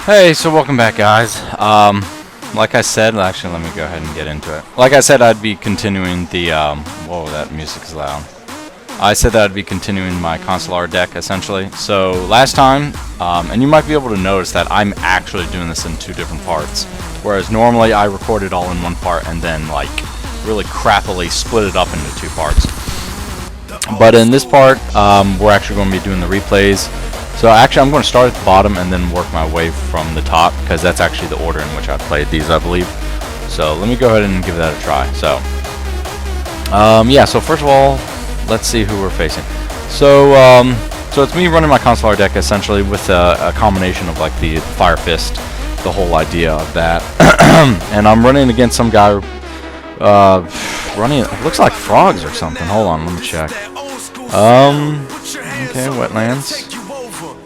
Hey, so welcome back, guys. Like I said, actually, let me go ahead and get into it. Like I said, I'd be continuing the, whoa, that music is loud. I said that I'd be continuing my Constellar deck, essentially. So, last time, and you might be able to notice that I'm actually doing this in two different parts. Whereas normally I record it all in one part and then, like, really crappily split it up into two parts. But in this part, we're actually going to be doing the replays. So actually I'm going to start at the bottom and then work my way from the top, because that's actually the order in which I played these, I believe. So let me go ahead and give that a try. So, yeah, so first of all, let's see who we're facing. So, so it's me running my Constellar deck essentially with a combination of like the Fire Fist, the whole idea of that. And I'm running against some guy running, it looks like frogs or something. Hold on, let me check. Okay, wetlands.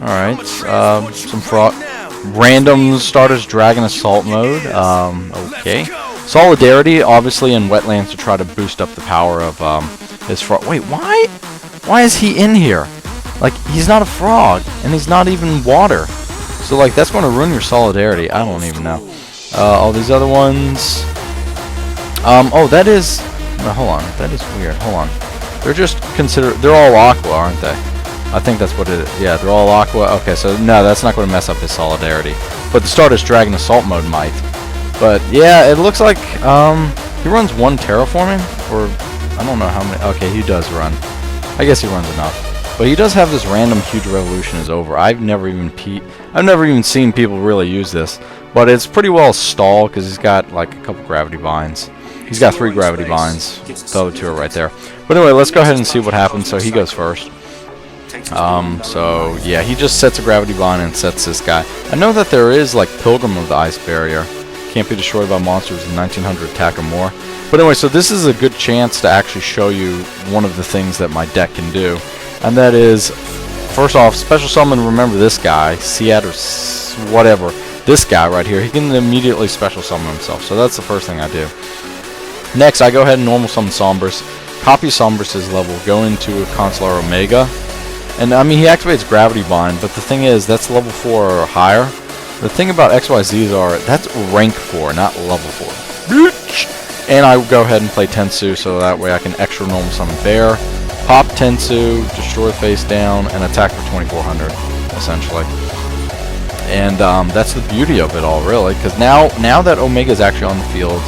Alright, some random starters Dragon Assault mode. Okay. Solidarity, obviously, in wetlands to try to boost up the power of his frog. Wait, why? Why is he in here? Like, he's not a frog, and he's not even water. So, like, that's going to ruin your solidarity. I don't even know. All these other ones. Oh, that is. No, hold on. That is weird. Hold on. They're just they're all aqua, aren't they? I think that's what it is. Yeah, they're all aqua. Okay, so no, that's not going to mess up his solidarity. But the Stardust Dragon Assault mode might. But yeah, it looks like he runs one terraforming, or I don't know how many. Okay, he does run. I guess he runs enough. But he does have this random huge revolution is over. I've never even seen people really use this. But it's pretty well stalled because he's got like a couple gravity binds. He's got 3 gravity binds. The other 2 are right there. But anyway, let's go ahead and see what happens. So he goes first. So yeah, he just sets a gravity bind and sets this guy. I know that there is like Pilgrim of the Ice Barrier. Can't be destroyed by monsters in 1900 attack or more. But anyway, so this is a good chance to actually show you one of the things that my deck can do. And that is, first off, special summon, remember this guy, Seat or whatever. This guy right here, he can immediately special summon himself. So that's the first thing I do. Next, I go ahead and normal summon Sombrus. Copy Sombrus' level, go into a Constellar Omega. And I mean, he activates Gravity Bind, but the thing is, that's level 4 or higher. The thing about XYZs are, that's rank 4, not level 4. Bitch! And I go ahead and play Tensu, so that way I can extra normal summon Bear, pop Tensu, destroy the face down, and attack for 2400, essentially. And that's the beauty of it all, really, because now that Omega is actually on the field,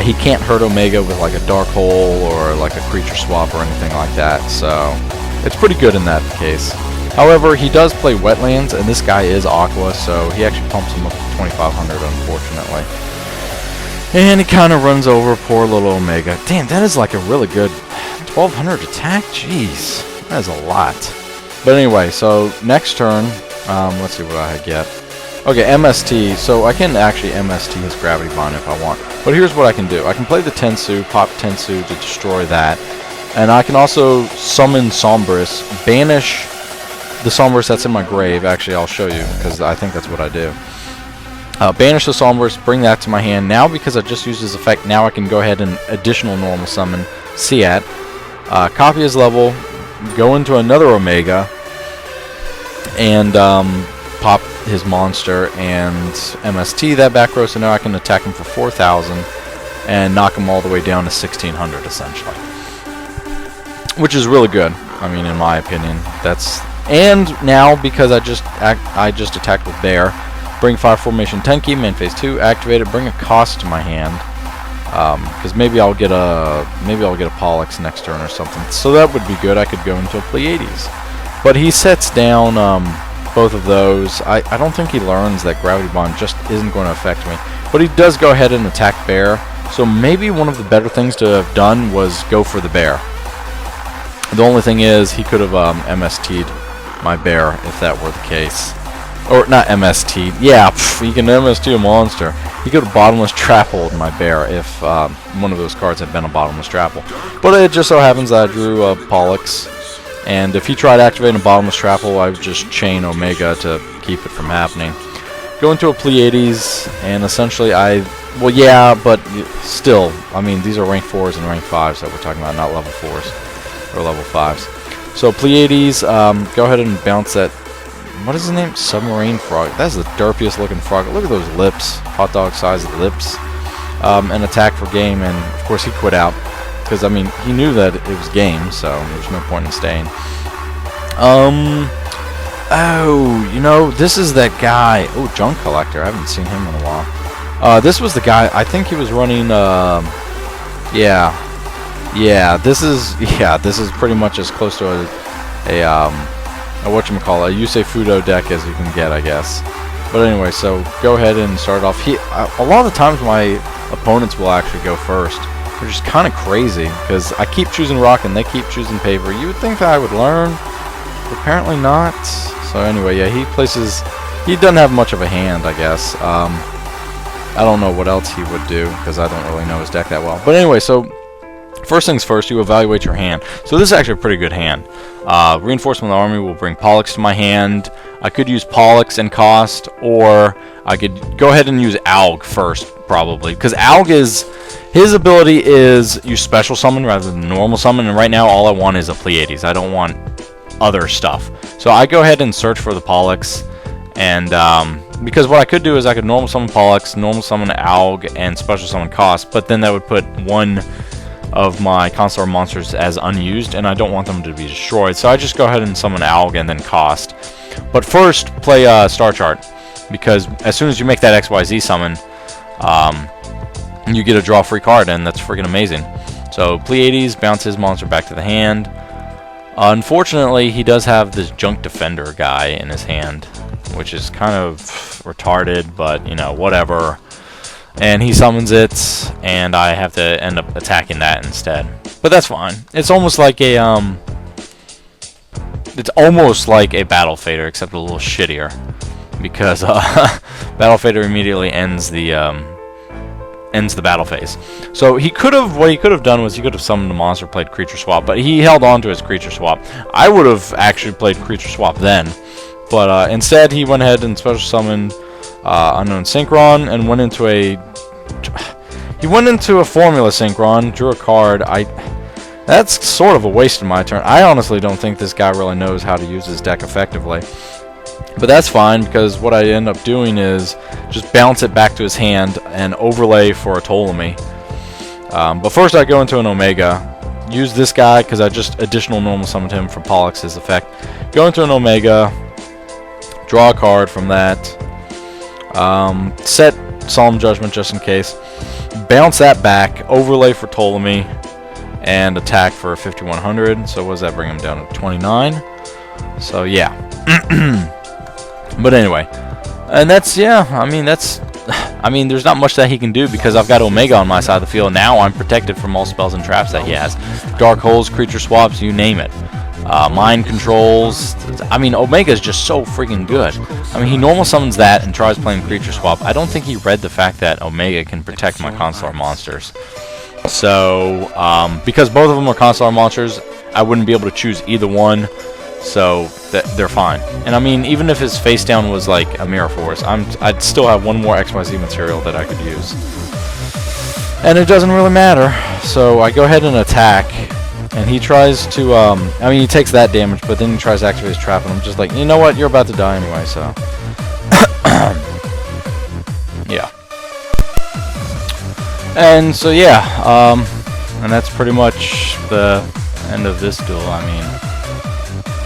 he can't hurt Omega with like a Dark Hole or like a creature swap or anything like that, so it's pretty good in that case. However, he does play Wetlands, and this guy is Aqua, so he actually pumps him up to 2500, unfortunately. And he kind of runs over poor little Omega. Damn, that is like a really good 1200 attack? Jeez, that is a lot. But anyway, so next turn, let's see what I get. Okay, MST, so I can actually MST his Gravity Bind if I want. But here's what I can do. I can play the Tensu, pop Tensu to destroy that. And I can also summon Sombrus, banish the Sombrus that's in my grave. Actually, I'll show you, because I think that's what I do. Banish the Sombrus, bring that to my hand. Now, because I just used his effect, now I can go ahead and additional normal summon Seat. Copy his level, go into another Omega, and pop his monster and MST that back row, so now I can attack him for 4000 and knock him all the way down to 1600, essentially. Which is really good. I mean, in my opinion, and now because I just attacked with Bear, bring 5 formation Tenki, main phase 2, activate it, bring a cost to my hand, because maybe I'll get a Pollux next turn or something. So that would be good. I could go into a Pleiades, but he sets down both of those. I don't think he learns that Gravity Bind just isn't going to affect me, but he does go ahead and attack Bear. So maybe one of the better things to have done was go for the Bear. The only thing is, he could have MST'd my Bear if that were the case. Or, not MST'd. Yeah, he can MST a monster. He could have Bottomless Trappled my Bear if one of those cards had been a Bottomless Trapple. But it just so happens that I drew a Pollux. And if he tried activating a Bottomless Trapple, I would just chain Omega to keep it from happening. Go into a Pleiades, and essentially well, yeah, but still, I mean, these are rank 4s and rank 5s that we're talking about, not level 4s. Or level 5s. So Pleiades, go ahead and bounce that what is his name? Submarine Frog. That's the derpiest looking frog. Look at those lips. Hot dog sized lips. And attack for game, and of course he quit out. Because, I mean, he knew that it was game, so there's no point in staying. Oh, you know, this is that guy. Oh, Junk Collector. I haven't seen him in a while. This was the guy. I think he was running. Yeah. This is pretty much as close to a whatchamacallit, a Yusei Fudo deck as you can get, I guess. But anyway, so go ahead and start off. A lot of the times my opponents will actually go first, which is kind of crazy because I keep choosing rock and they keep choosing paper. You would think that I would learn, but apparently not. So anyway, yeah, he doesn't have much of a hand, I guess. I don't know what else he would do because I don't really know his deck that well. But anyway, so first things first, you evaluate your hand. So this is actually a pretty good hand. Reinforcement of the Army will bring Pollux to my hand. I could use Pollux and cost, or I could go ahead and use Alg first, probably. Because Alg his ability is you special summon rather than normal summon, and right now all I want is a Pleiades. I don't want other stuff. So I go ahead and search for the Pollux, and because what I could do is I could normal summon Pollux, normal summon Alg, and special summon cost, but then that would put one of my Constellar monsters as unused, and I don't want them to be destroyed, so I just go ahead and summon Alg and then cost. But first, play Star Chart, because as soon as you make that XYZ summon, you get a draw free card, and that's freaking amazing. So Pleiades, bounce his monster back to the hand. Unfortunately, he does have this Junk Defender guy in his hand, which is kind of retarded, but, you know, whatever. And he summons it, and I have to end up attacking that instead. But that's fine. It's almost like a Battle Fader, except a little shittier, because Battle Fader immediately ends the battle phase. So what he could have done was he could have summoned a monster, played Creature Swap, but he held on to his Creature Swap. I would have actually played Creature Swap then, but instead he went ahead and special summoned Unknown Synchron and went into a Formula Synchron, drew a card. That's sort of a waste of my turn. I honestly don't think this guy really knows how to use his deck effectively. But that's fine, because what I end up doing is just bounce it back to his hand and overlay for a Ptolemy. But first I go into an Omega, use this guy because I just additional normal summoned him for Pollux's effect. Go into an Omega, draw a card from that, set Solemn Judgment just in case, bounce that back, overlay for Ptolemy, and attack for 5100. So what does that bring him down to 29? So yeah. But anyway, and that's, yeah, I mean, there's not much that he can do because I've got Omega on my side of the field. Now I'm protected from all spells and traps that he has. Dark Holes, Creature Swaps, you name it. Mind Controls. I mean, Omega's just so freaking good. I mean, he normal summons that and tries playing Creature Swap. I don't think he read the fact that Omega can protect my Constellar monsters. So, because both of them are Constellar monsters, I wouldn't be able to choose either one. So they're fine. And I mean, even if his face down was like a Mirror Force, I'd still have one more XYZ material that I could use. And it doesn't really matter. So I go ahead and attack, and he tries to, I mean, he takes that damage, but then he tries to activate his trap, and I'm just like, you know what, you're about to die anyway, so. Yeah. And so yeah, and that's pretty much the end of this duel. I mean,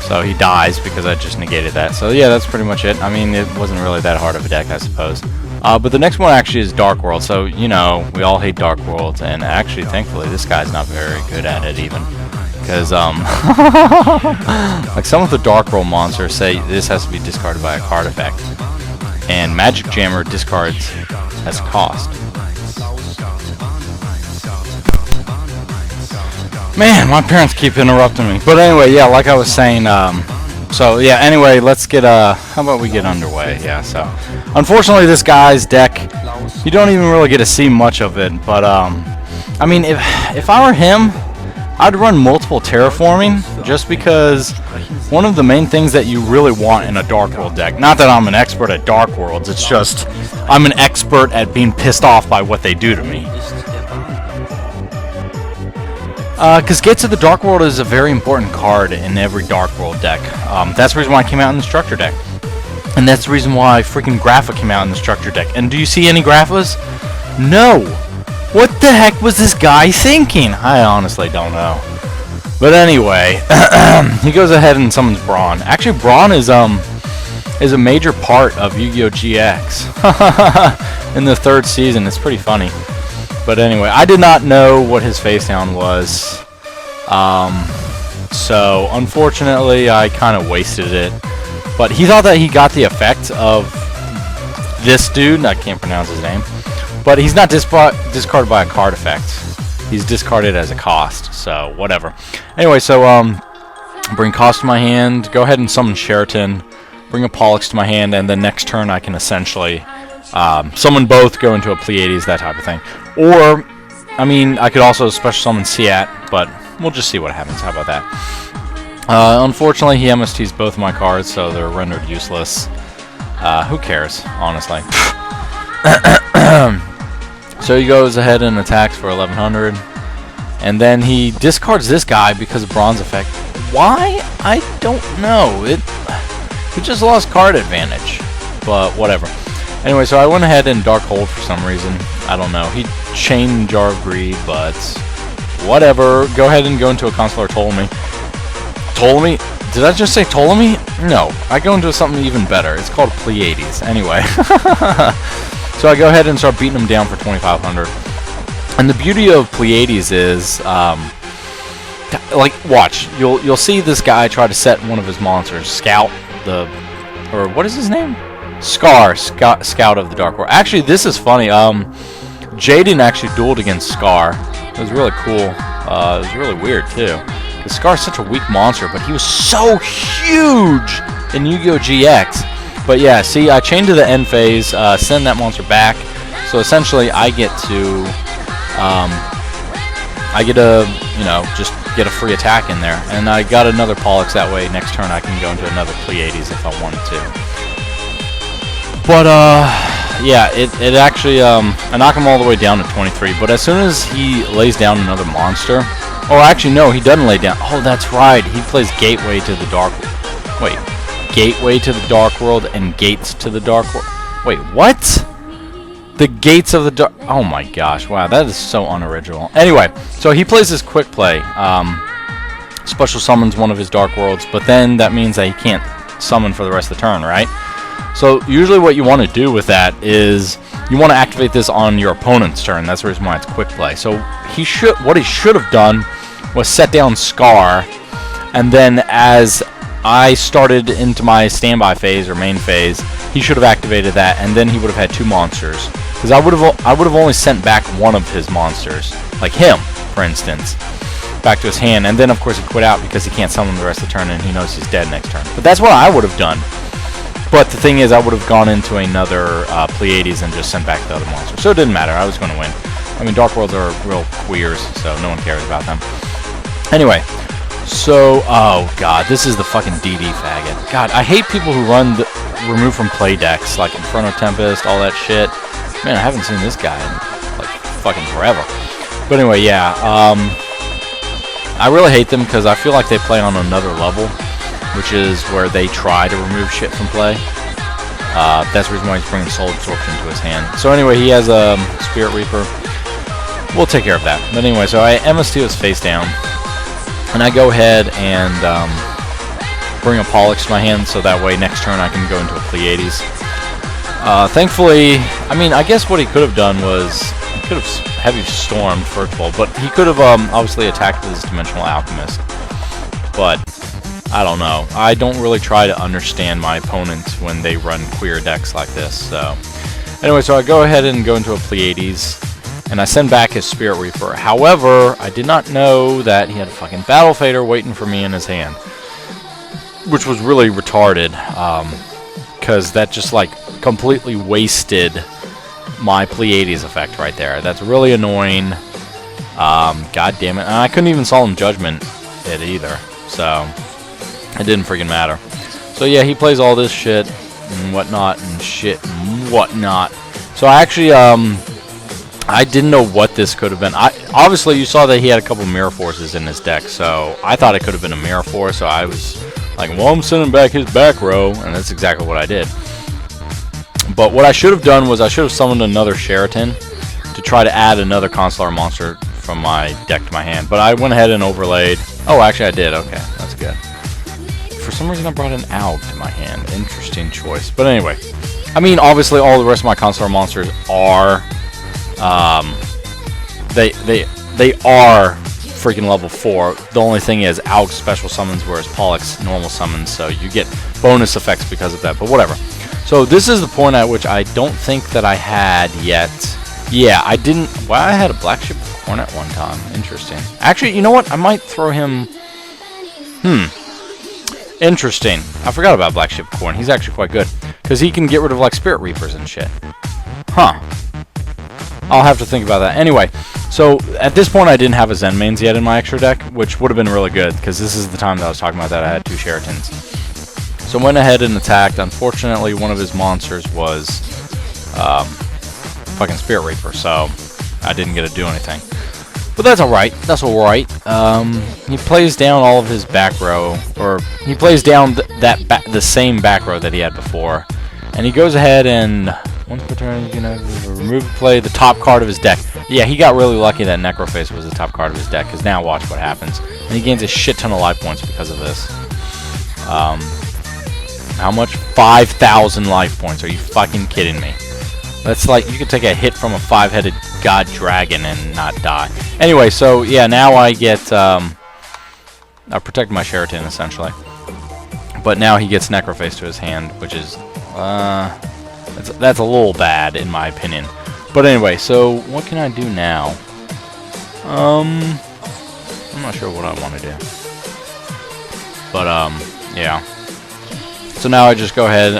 so he dies because I just negated that. So yeah, that's pretty much it. I mean, it wasn't really that hard of a deck, I suppose. But the next one actually is Dark World. So, you know, we all hate Dark Worlds, and actually, thankfully, this guy's not very good at it even. Because, like some of the Dark World monsters say this has to be discarded by a card effect. And Magic Jammer discards as cost. Man, my parents keep interrupting me. But anyway, yeah, like I was saying, so yeah, anyway, let's get, how about we get underway? Yeah, so, unfortunately, this guy's deck, you don't even really get to see much of it, but, I mean, if I were him, I'd run multiple terraforming, just because one of the main things that you really want in a Dark World deck, not that I'm an expert at Dark Worlds, it's just, I'm an expert at being pissed off by what they do to me. Because Gates of the Dark World is a very important card in every Dark World deck. That's the reason why I came out in the Structure deck. And that's the reason why freaking Grapha came out in the structure deck. And do you see any Graphas? No! What the heck was this guy thinking? I honestly don't know. But anyway, he goes ahead and summons Brawn. Actually, Brawn is a major part of Yu-Gi-Oh! GX. In the 3rd season. It's pretty funny. But anyway, I did not know what his face down was. So, unfortunately, I kind of wasted it. But he thought that he got the effect of this dude. I can't pronounce his name. But he's not discarded by a card effect. He's discarded as a cost. So, whatever. Anyway, so, bring cost to my hand. Go ahead and summon Sheraton. Bring a Pollux to my hand. And then next turn I can essentially summon both, go into a Pleiades, that type of thing. Or, I mean, I could also special summon Seat. But we'll just see what happens. How about that? Unfortunately, he MSTs both of my cards, so they're rendered useless. Who cares, honestly? So he goes ahead and attacks for 1100. And then he discards this guy because of Bronze effect. Why? I don't know. He just lost card advantage. But whatever. Anyway, so I went ahead and Dark Hold for some reason. I don't know. He chained Jar of Greed, but whatever. Go ahead and go into a Constellar Ptolemy. Ptolemy? Did I just say Ptolemy? No. I go into something even better. It's called Pleiades. Anyway. So I go ahead and start beating him down for 2,500. And the beauty of Pleiades is, like, watch. You'll see this guy try to set one of his monsters. Scout, or what is his name? Scar, Scout of the Dark World. Actually, this is funny. Jaden actually dueled against Scar. It was really cool. It was really weird, too. Scar's such a weak monster, but he was so huge in Yu-Gi-Oh! GX. But yeah, see, I chained to the end phase, send that monster back. So essentially, I get to, just get a free attack in there. And I got another Pollux that way. Next turn, I can go into another Pleiades if I wanted to. But, yeah, it actually, I knock him all the way down to 23. But as soon as he lays down another monster, or actually, no, he doesn't lay down. Oh, that's right. He plays Gateway to the Dark World. Wait. Gateway to the Dark World and Gates to the Dark World. Wait, what? The Gates of the Dark... Oh, my gosh. Wow, that is so unoriginal. Anyway, so he plays this quick play. Special summons one of his Dark Worlds, but then that means that he can't summon for the rest of the turn, right? So usually what you want to do with that is you want to activate this on your opponent's turn. That's the reason why it's quick play. So what he should have done was set down Scar, and then as I started into my standby phase or main phase, he should have activated that, and then he would have had 2 monsters. Because I would have only sent back one of his monsters, like him, for instance, back to his hand, and then of course he quit out because he can't summon the rest of the turn, and he knows he's dead next turn. But that's what I would have done. But the thing is, I would have gone into another Pleiades and just sent back the other monster. So it didn't matter. I was going to win. I mean, Dark Worlds are real queers, so no one cares about them. Anyway, so, oh god, this is the fucking DD faggot. God, I hate people who run remove from play decks, like Inferno Tempest, all that shit. Man, I haven't seen this guy in, like, fucking forever. But anyway, yeah, I really hate them because I feel like they play on another level, which is where they try to remove shit from play. That's the reason why he's bringing Soul Absorption to his hand. So anyway, he has a Spirit Reaper. We'll take care of that. But anyway, so I MST his face down. And I go ahead and bring a Pollux to my hand, so that way next turn I can go into a Pleiades. Thankfully, I mean, I guess what he could have done was, he could have Heavy Stormed first of all, but he could have obviously attacked with his Dimensional Alchemist. But, I don't know. I don't really try to understand my opponents when they run queer decks like this, so. Anyway, so I go ahead and go into a Pleiades. And I send back his Spirit Reaper. However, I did not know that he had a fucking Battle Fader waiting for me in his hand. Which was really retarded. Because that just, like, completely wasted my Pleiades effect right there. That's really annoying. God damn it. And I couldn't even Solemn Judgment it either. So, it didn't freaking matter. So, yeah, he plays all this shit and whatnot and shit and whatnot. So, I actually, I didn't know what this could have been. Obviously, you saw that he had a couple Mirror Forces in his deck, so I thought it could have been a Mirror Force, so I was Like, well, I'm sending back his back row, and that's exactly what I did. But what I should have done was I should have summoned another Sheraton to try to add another Constellar monster from my deck to my hand. But I went ahead and overlaid. Oh, actually I did. Okay, that's good. For some reason I brought an Aug to my hand. Interesting choice. But anyway, I mean, obviously all the rest of my Constellar monsters are, they are freaking level 4. The only thing is Aug special summons, whereas Pollux normal summons, so you get bonus effects because of that, but whatever. So this is the point at which I don't think that I had yet. Yeah, I didn't. Well, I had a Black Ship of Corn at one time. Interesting. Actually, you know what? I might throw him. Interesting. I forgot about Black Ship of Corn. He's actually quite good because he can get rid of like Spirit Reapers and shit. Huh. I'll have to think about that. Anyway, so at this point I didn't have a Zen Mains yet in my extra deck, which would have been really good because this is the time that I was talking about that I had 2 Sheratons. So I went ahead and attacked. Unfortunately, one of his monsters was fucking Spirit Reaper, so I didn't get to do anything. But that's alright. That's alright. He plays down all of his back row, or he plays down the same back row that he had before, and he goes ahead and once per turn, you know, play the top card of his deck. Yeah, he got really lucky that Necroface was the top card of his deck, because now watch what happens. And he gains a shit ton of life points because of this. How much? 5,000 life points. Are you fucking kidding me? That's like, you could take a hit from a 5-headed god dragon and not die. Anyway, so yeah, now I get, I protect my Sheraton essentially. But now he gets Necroface to his hand, which is, that's a little bad in my opinion. But anyway, so what can I do now? I'm not sure what I want to do. But yeah. So now I just go ahead,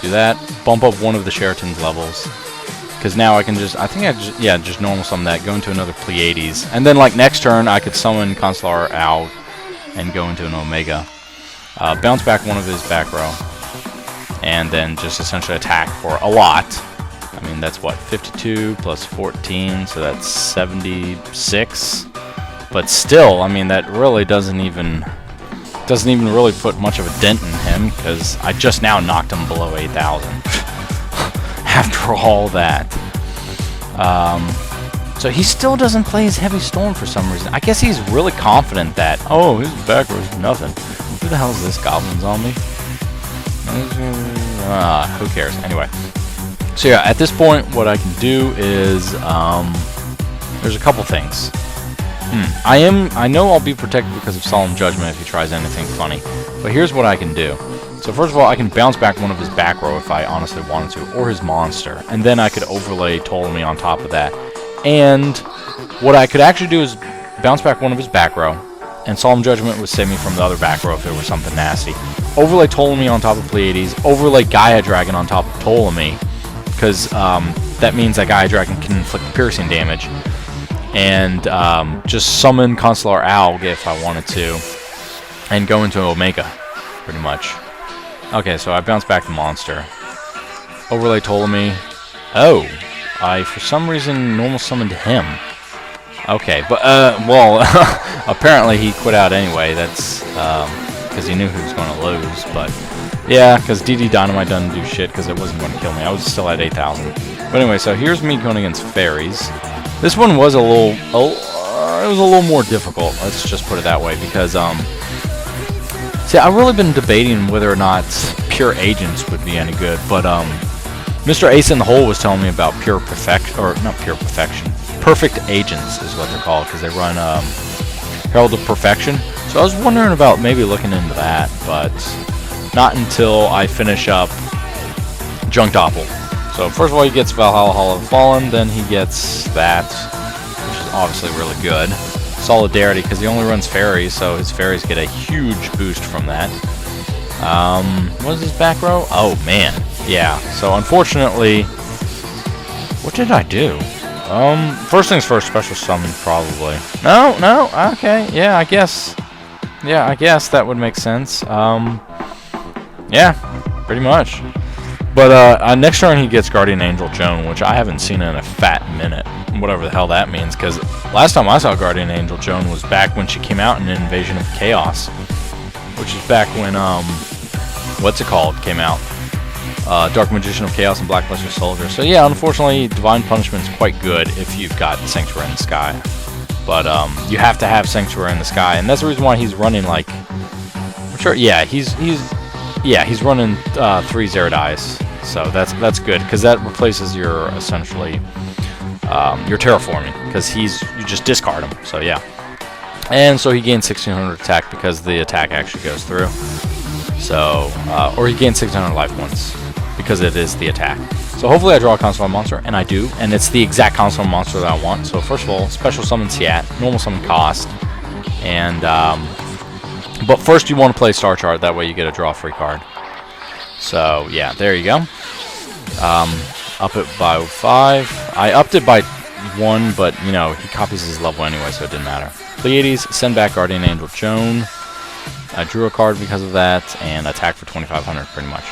do that, bump up one of the Sheraton's levels, because now I can just, I think I just, yeah, just normal summon that, go into another Pleiades, and then like next turn I could summon Constellar out and go into an Omega, bounce back one of his back row, and then just essentially attack for a lot. I mean, that's what, 52 plus 14, so that's 76, but still, I mean, that really doesn't even really put much of a dent in him, because I just now knocked him below 8,000 after all that. So he still doesn't play his Heavy Storm for some reason. I guess he's really confident that, oh, his back row is nothing. Who the hell is this? Goblin's on me? Who cares? Anyway. So yeah, at this point, what I can do is, there's a couple things. I know I'll be protected because of Solemn Judgment if he tries anything funny, but here's what I can do. So first of all, I can bounce back one of his back row if I honestly wanted to, or his monster, and then I could overlay Ptolemy on top of that. And what I could actually do is bounce back one of his back row, and Solemn Judgment would save me from the other back row if it was something nasty. Overlay Ptolemy on top of Pleiades, overlay Gaia Dragon on top of Ptolemy, because that means that Gaia Dragon can inflict piercing damage. And just summon Constellar Aug if I wanted to, and go into Omega, pretty much. Okay, so I bounce back the monster. Overlay Ptolemy. Oh, I for some reason normal summoned him. Okay, but well, apparently he quit out anyway. That's because he knew he was going to lose. But yeah, because DD Dynamite doesn't do shit because it wasn't going to kill me. I was still at 8,000. But anyway, so here's me going against fairies. This one was a little, it was a little more difficult. Let's just put it that way, because see, I've really been debating whether or not pure agents would be any good, but Mr. Ace in the Hole was telling me about pure perfection, or not pure perfection, perfect agents is what they're called, because they run Herald of Perfection. So I was wondering about maybe looking into that, but not until I finish up Junk Doppel. So first of all, he gets Valhalla Hall of the Fallen, then he gets that, which is obviously really good. Solidarity, because he only runs fairies, so his fairies get a huge boost from that. What is his back row? Oh man, yeah. So unfortunately, what did I do? First things first, special summon probably. No, okay, yeah, I guess that would make sense. Yeah, pretty much. But next turn he gets Guardian Angel Joan, which I haven't seen in a fat minute, whatever the hell that means, because last time I saw Guardian Angel Joan was back when she came out in Invasion of Chaos. which is back when, what's it called, came out. Dark Magician of Chaos and Blackluster Soldier. So yeah, unfortunately, Divine Punishment's quite good if you've got Sanctuary in the Sky. But you have to have Sanctuary in the Sky, and that's the reason why he's running like, I'm sure, yeah, he's running 3 Zerodis. So that's good, because that replaces your essentially your terraforming, because you just discard him. So yeah, and so he gains 1600 attack because the attack actually goes through. So or he gains 600 life points because it is the attack. So hopefully I draw a Constellar monster, and I do, and it's the exact Constellar monster that I want. So first of all, special summon Siat, normal summon cost, and but first you want to play Star Chart. That way you get a draw free card. So yeah, there you go. Up it by 5. I upped it by 1, but you know he copies his level anyway, so it didn't matter. Pleiades, send back Guardian Angel Joan. I drew a card because of that, and attack for 2500 pretty much.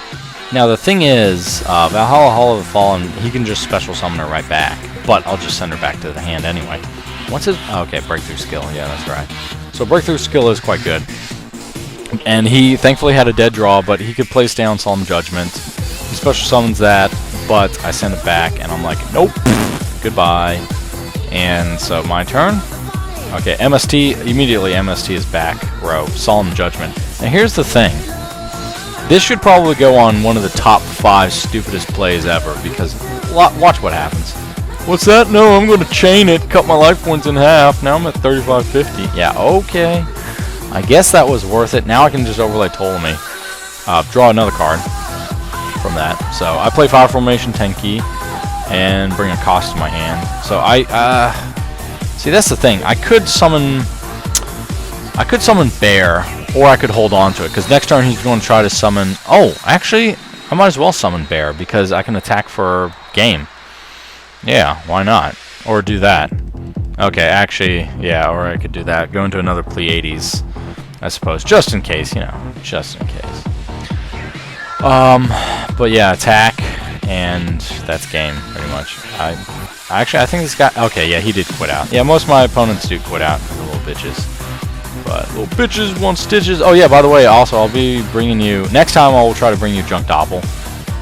Now the thing is, Valhalla Hall of the Fallen, he can just special summon her right back, but I'll just send her back to the hand anyway. What's his? Oh, okay, Breakthrough Skill. Yeah, that's right. So Breakthrough Skill is quite good. And he thankfully had a dead draw, but he could place down Solemn Judgment. He special summons that, but I send it back, and I'm like, nope, goodbye. And so my turn. Okay, MST, immediately MST is back row, Solemn Judgment. Now here's the thing. This should probably go on one of the top 5 stupidest plays ever, because watch what happens. What's that? No, I'm going to chain it, cut my life points in half. Now I'm at 3550. Yeah, okay. I guess that was worth it. Now I can just overlay Ptolemy. Draw another card from that. So I play Fire Formation Tenki and bring a cost to my hand. So see, that's the thing. I could summon Bear, or I could hold on to it, because next turn he's going to try to summon... Oh, actually, I might as well summon Bear, because I can attack for game. Yeah, why not? Or do that. Okay, actually, yeah, or I could do that. Go into another Pleiades, I suppose, just in case, you know, just in case. But yeah, attack, and that's game, pretty much. I think this guy... Okay, yeah, he did quit out. Yeah, most of my opponents do quit out, the little bitches. But little bitches want stitches. Oh yeah, by the way, also I'll be bringing you... Next time I will try to bring you Junk Doppel.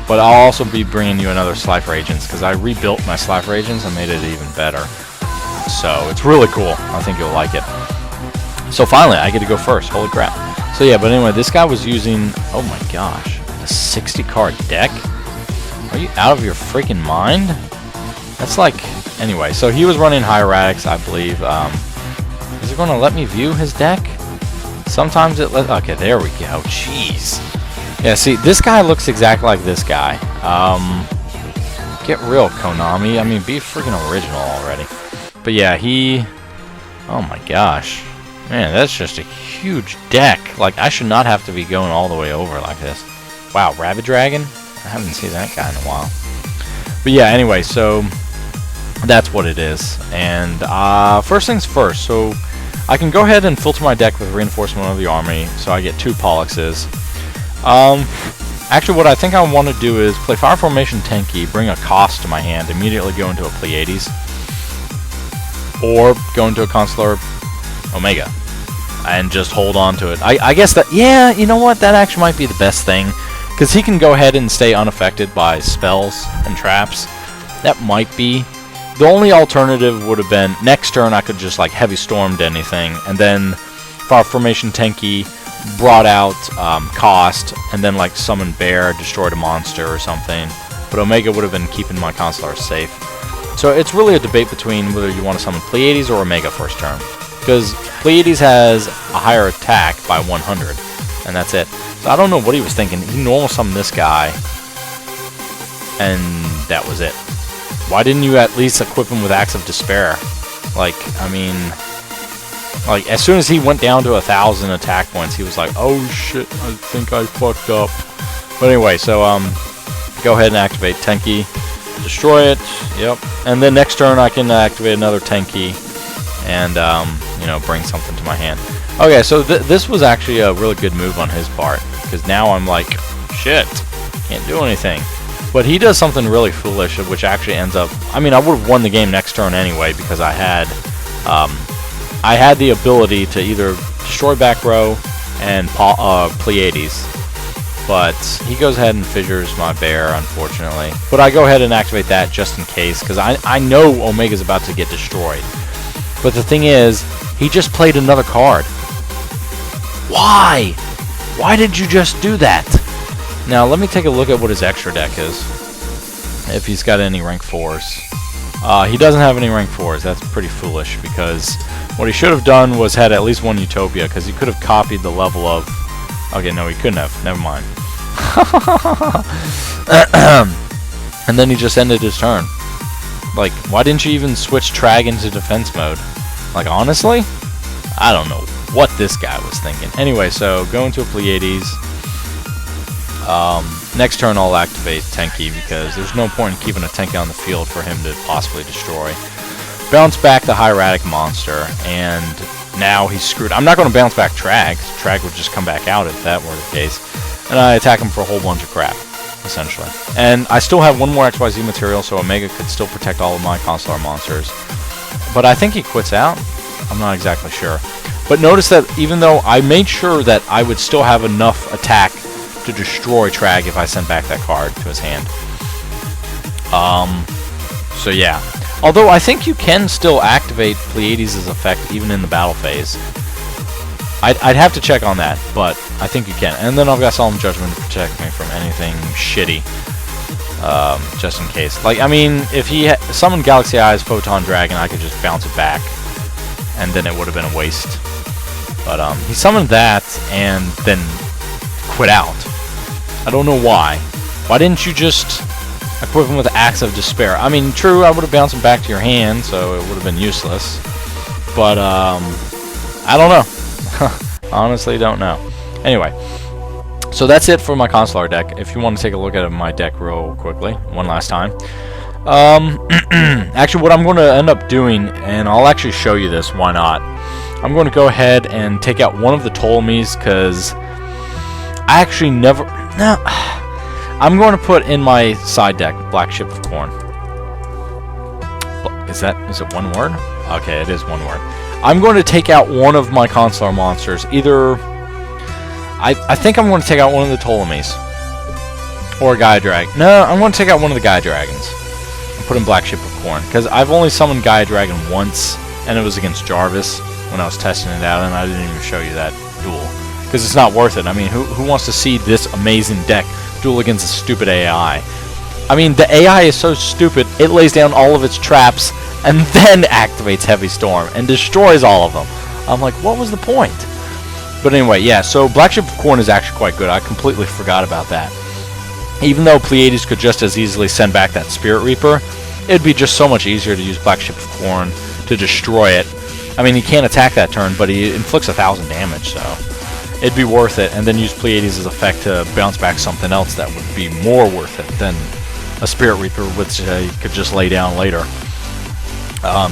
But I'll also be bringing you another Slifer Agents, because I rebuilt my Slifer Agents and made it even better. So it's really cool. I think you'll like it. So finally, I get to go first. Holy crap. So yeah, but anyway, this guy was using... Oh my gosh. A 60-card deck? Are you out of your freaking mind? That's like... Anyway, so he was running Hieratics, I believe. Is it going to let me view his deck? Sometimes it let... Okay, there we go. Jeez. Yeah, see, this guy looks exactly like this guy. Get real, Konami. I mean, be freaking original already. But yeah, he... Oh my gosh. Man, that's just a huge deck. Like, I should not have to be going all the way over like this. Wow, Rabbit Dragon? I haven't seen that guy in a while. But yeah, anyway, so... That's what it is. And first things first, so I can go ahead and filter my deck with Reinforcement of the Army, so I get 2 Polluxes. Actually, what I think I want to do is play Fire Formation Tenki, bring a cost to my hand, immediately go into a Pleiades, or go into a Constellar Omega, and just hold on to it. I guess that, yeah, you know what, that actually might be the best thing, because he can go ahead and stay unaffected by spells and traps. That might be. The only alternative would have been, next turn I could just like Heavy Stormed anything, and then Fire Formation Tenki brought out cost, and then like summon Bear, destroyed a monster or something. But Omega would have been keeping my Constellars safe. So it's really a debate between whether you want to summon Pleiades or Omega first turn. Because Pleiades has a higher attack by 100, and that's it. So I don't know what he was thinking. He normal summoned this guy, and that was it. Why didn't you at least equip him with Axe of Despair? Like, I mean... Like, as soon as he went down to 1,000 attack points, he was like, oh shit, I think I fucked up. But anyway, so, go ahead and activate Tenki. Destroy it, yep. And then next turn I can activate another Tenki and, you know, bring something to my hand. Okay, so this was actually a really good move on his part, because now I'm like, shit, can't do anything. But he does something really foolish, which actually ends up... I mean, I would have won the game next turn anyway, because I had the ability to either destroy back row and Pleiades. But he goes ahead and fissures my bear, unfortunately. But I go ahead and activate that just in case, because I know Omega's about to get destroyed. But the thing is, he just played another card. Why? Why did you just do that? Now, let me take a look at what his extra deck is. If he's got any rank 4s. He doesn't have any rank 4s. That's pretty foolish, because what he should have done was had at least one Utopia, because he could have copied the level of... Okay, no, he couldn't have. Never mind. And then he just ended his turn. Like, why didn't you even switch Trag into defense mode? Like, honestly? I don't know what this guy was thinking. Anyway, so go into a Pleiades. Next turn I'll activate Tenki, because there's no point in keeping a Tenki on the field for him to possibly destroy. Bounce back the Hieratic monster, and now he's screwed. I'm not going to bounce back Trag. Trag would just come back out if that were the case. And I attack him for a whole bunch of crap, essentially. And I still have one more XYZ material, so Omega could still protect all of my Constellar monsters. But I think he quits out. I'm not exactly sure. But notice that even though I made sure that I would still have enough attack to destroy Trag if I sent back that card to his hand. So yeah. Although I think you can still activate Pleiades' effect even in the battle phase. I'd have to check on that, but I think you can. And then I've got Solemn Judgment to protect me from anything shitty, just in case. Like, I mean, if he summoned Galaxy Eyes, Photon Dragon, I could just bounce it back, and then it would have been a waste. But he summoned that and then quit out. I don't know why. Why didn't you just equip him with Axe of Despair? I mean, true, I would have bounced him back to your hand, so it would have been useless. But, I don't know. Honestly, don't know. Anyway, so that's it for my Constellar deck. If you want to take a look at my deck real quickly, one last time. Actually, what I'm going to end up doing, and I'll actually show you this, why not? I'm going to go ahead and take out one of the Ptolemies, because I actually never... No, I'm going to put in my side deck Black Ship of Corn. Is it one word? Okay, it is one word. I'm going to take out one of my Constellar monsters. Either... I think I'm going to take out one of the Ptolemies. Or a Gaia Dragon. No, I'm going to take out one of the Gaia Dragons. And put in Black Ship of Corn. Because I've only summoned Gaia Dragon once, and it was against Jarvis when I was testing it out, and I didn't even show you that duel. Because it's not worth it. I mean, who wants to see this amazing deck duel against a stupid AI? I mean, the AI is so stupid, it lays down all of its traps and then activates Heavy Storm and destroys all of them. I'm like, what was the point? But anyway, yeah, so Black Ship of Corn is actually quite good. I completely forgot about that. Even though Pleiades could just as easily send back that Spirit Reaper, it'd be just so much easier to use Black Ship of Corn to destroy it. I mean, he can't attack that turn, but he inflicts 1,000 damage, so it'd be worth it. And then use Pleiades' effect to bounce back something else that would be more worth it than a Spirit Reaper, which he could just lay down later.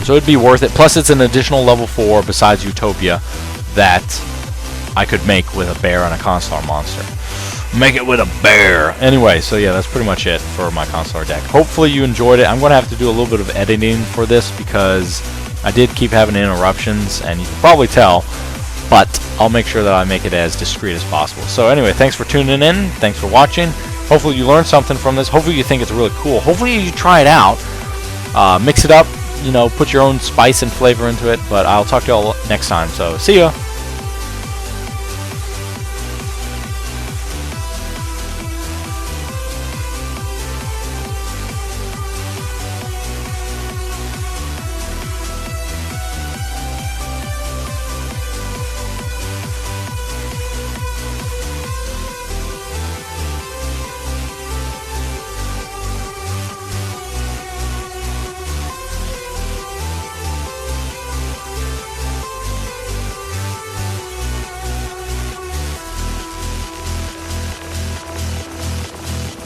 So it'd be worth it. Plus, it's an additional level 4 besides Utopia that I could make with a bear and a Constellar monster. Make it with a bear! Anyway, so yeah, that's pretty much it for my Constellar deck. Hopefully you enjoyed it. I'm going to have to do a little bit of editing for this because I did keep having interruptions, and you can probably tell, but I'll make sure that I make it as discreet as possible. So anyway, thanks for tuning in. Thanks for watching. Hopefully you learned something from this. Hopefully you think it's really cool. Hopefully you try it out. Mix it up. You know, put your own spice and flavor into it. But I'll talk to you all next time. So see ya.